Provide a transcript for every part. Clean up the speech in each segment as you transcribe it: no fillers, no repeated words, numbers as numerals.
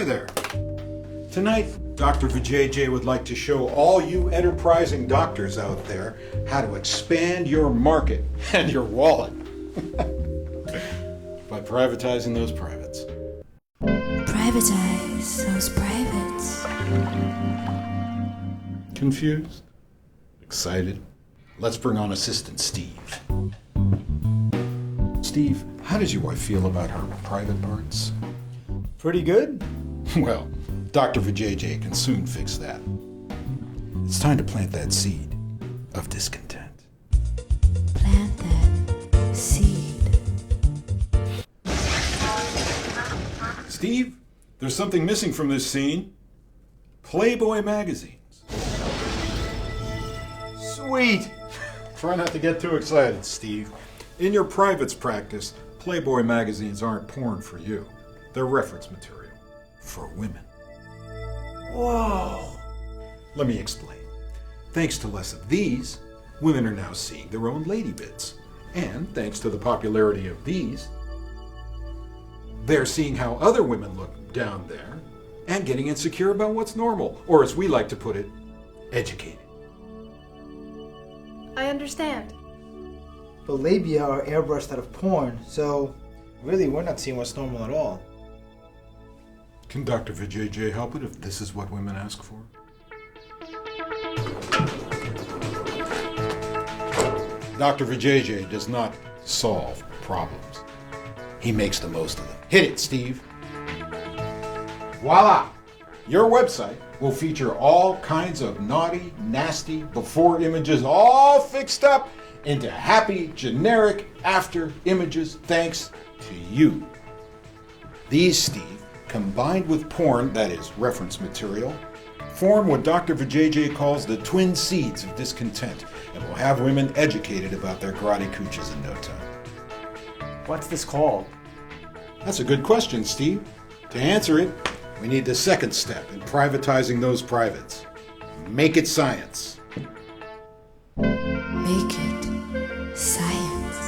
Hi there. Tonight, Dr. Vajayjay would like to show all you enterprising doctors out there how to expand your market and your wallet by privatizing those privates. Privatize those privates. Confused? Excited? Let's bring on Assistant Steve. Steve, how does your wife feel about her private parts? Pretty good. Well, Dr. Vajayjay can soon fix that. It's time to plant that seed of discontent. Plant that seed. Steve, there's something missing from this scene. Playboy magazines. Sweet. Try not to get too excited, Steve. In your privates practice, Playboy magazines aren't porn for you. They're reference material for women. Whoa. Let me explain. Thanks to less of these, women are now seeing their own lady bits. And thanks to the popularity of these, they're seeing how other women look down there and getting insecure about what's normal, or as we like to put it, educated. I understand. But labia are airbrushed out of porn, so really we're not seeing what's normal at all. Can Dr. Vajayjay help it if this is what women ask for? Dr. Vajayjay does not solve problems. He makes the most of them. Hit it, Steve. Voila! Your website will feature all kinds of naughty, nasty before images all fixed up into happy, generic after images thanks to you. These, Steve, combined with porn, that is, reference material, form what Dr. Vajayjay calls the twin seeds of discontent and will have women educated about their grotty cooches in no time. What's this called? That's a good question, Steve. To answer it, we need the second step in privatizing those privates. Make it science. Make it science.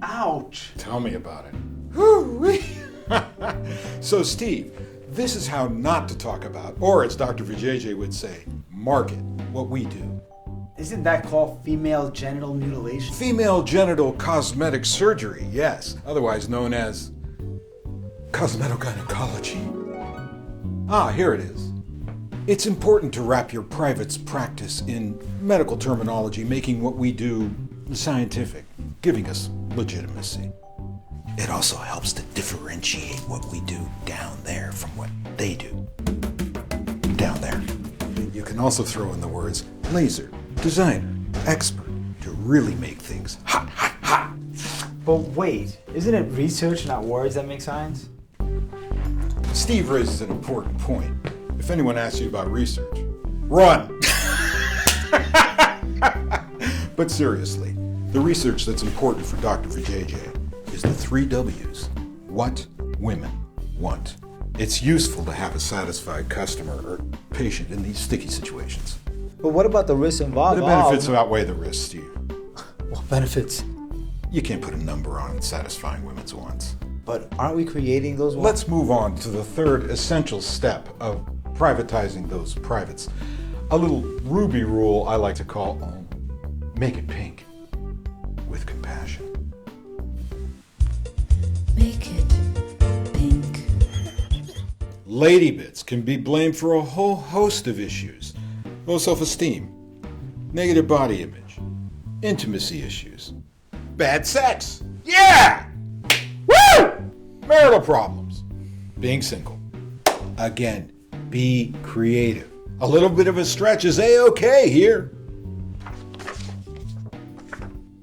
Ouch. Tell me about it. So, Steve, this is how not to talk about, or as Dr. Vajayjay would say, market what we do. Isn't that called female genital mutilation? Female genital cosmetic surgery, yes, otherwise known as cosmetogynecology. Ah, here it is. It's important to wrap your private's practice in medical terminology, making what we do scientific, giving us legitimacy. It also helps to differentiate what we do down there from what they do down there. You can also throw in the words laser, designer, expert to really make things hot, hot, hot. But wait, isn't it research, not words, that make science? Steve raises an important point. If anyone asks you about research, run! But seriously, the research that's important for Dr. Vajayjay is the 3 W's. What women want. It's useful to have a satisfied customer or patient in these sticky situations. But what about the risks involved? The benefits outweigh the risks, Steve. What benefits? You can't put a number on satisfying women's wants. But aren't we creating those ones? Let's move on to the third essential step of privatizing those privates. A little Ruby rule I like to call make it pink with compassion. Make it pink. Lady bits can be blamed for a whole host of issues. Low self-esteem, negative body image, intimacy issues, bad sex, yeah! Woo! Marital problems, being single. Again, be creative. A little bit of a stretch is A-okay here.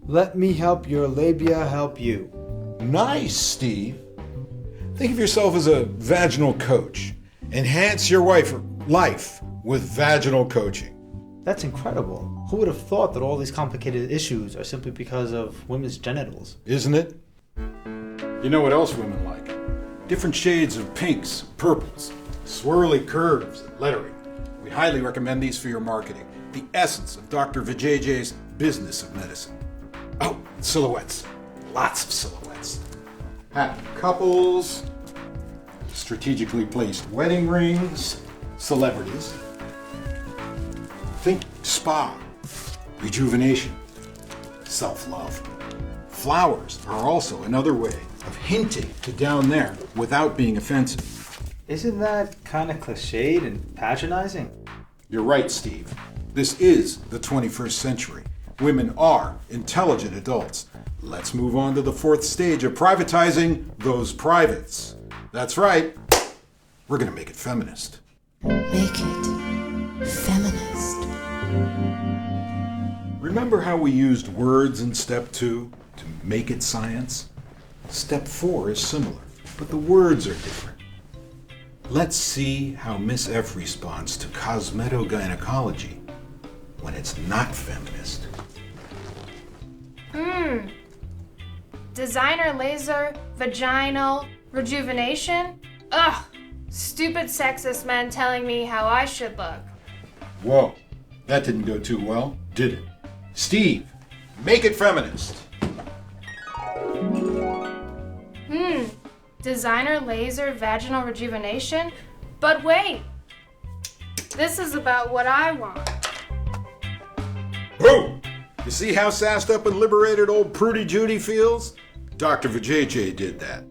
Let me help your labia help you. Nice, Steve. Think of yourself as a vaginal coach. Enhance your life with vaginal coaching. That's incredible. Who would have thought that all these complicated issues are simply because of women's genitals? Isn't it? You know what else women like? Different shades of pinks, purples, swirly curves, and lettering. We highly recommend these for your marketing. The essence of Dr. Vajayjay's business of medicine. Oh, silhouettes. Lots of silhouettes. Happy couples, strategically placed wedding rings, celebrities. Think spa, rejuvenation, self-love. Flowers are also another way of hinting to down there without being offensive. Isn't that kind of cliched and patronizing? You're right, Steve. This is the 21st century. Women are intelligent adults. Let's move on to the fourth stage of privatizing those privates. That's right. We're going to make it feminist. Make it feminist. Remember how we used words in step 2 to make it science? Step 4 is similar, but the words are different. Let's see how Miss F responds to cosmetogynecology when it's not feminist. Designer laser vaginal rejuvenation? Ugh! Stupid sexist men telling me how I should look. Whoa, that didn't go too well, did it? Steve, make it feminist. Designer laser vaginal rejuvenation? But wait! This is about what I want. Boom! You see how sassed up and liberated old Prudy Judy feels? Dr. Vajayjay did that.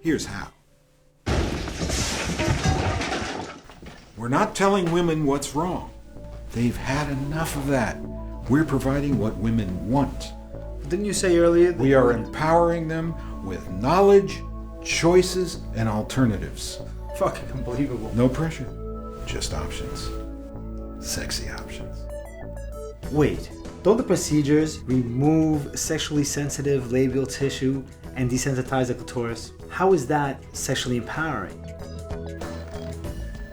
Here's how. We're not telling women what's wrong. They've had enough of that. We're providing what women want. Didn't you say earlier that We are empowering them with knowledge, choices, and alternatives. fucking unbelievable? No pressure, just options. Sexy options. Wait, don't the procedures remove sexually sensitive labial tissue and desensitize the clitoris? How is that sexually empowering?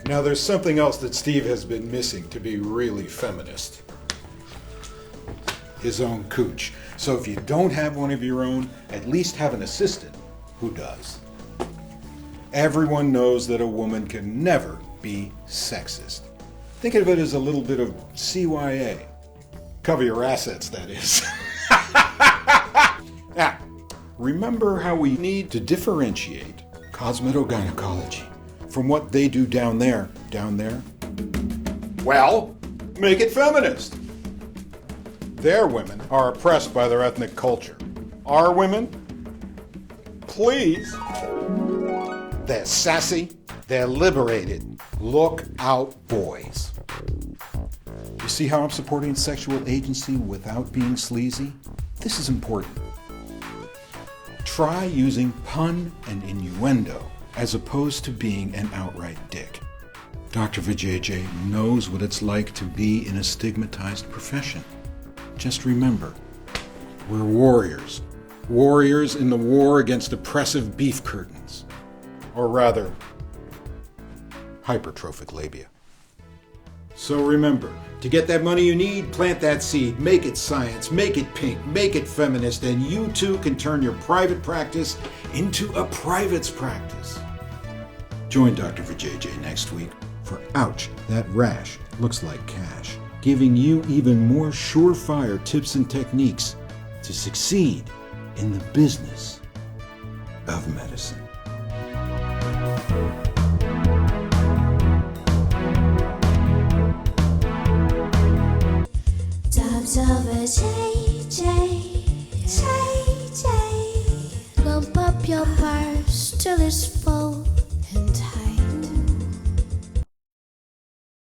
Now there's something else that Steve has been missing to be really feminist. His own cooch. So if you don't have one of your own, at least have an assistant who does. Everyone knows that a woman can never be sexist. Think of it as a little bit of CYA. Cover your assets, that is. Now, remember how we need to differentiate cosmetogynecology from what they do down there. Well, make it feminist. Their women are oppressed by their ethnic culture. Our women, please. They're sassy, they're liberated. Look out, boys. You see how I'm supporting sexual agency without being sleazy? This is important. Try using pun and innuendo as opposed to being an outright dick. Dr. Vajayjay knows what it's like to be in a stigmatized profession. Just remember, we're warriors. Warriors in the war against oppressive beef curtains. Or rather, hypertrophic labia. So remember, to get that money you need, plant that seed, make it science, make it pink, make it feminist, and you too can turn your private practice into a private's practice. Join Dr. Vajayjay next week for Ouch, That Rash Looks Like Cash, giving you even more surefire tips and techniques to succeed in the business of medicine. Jobs of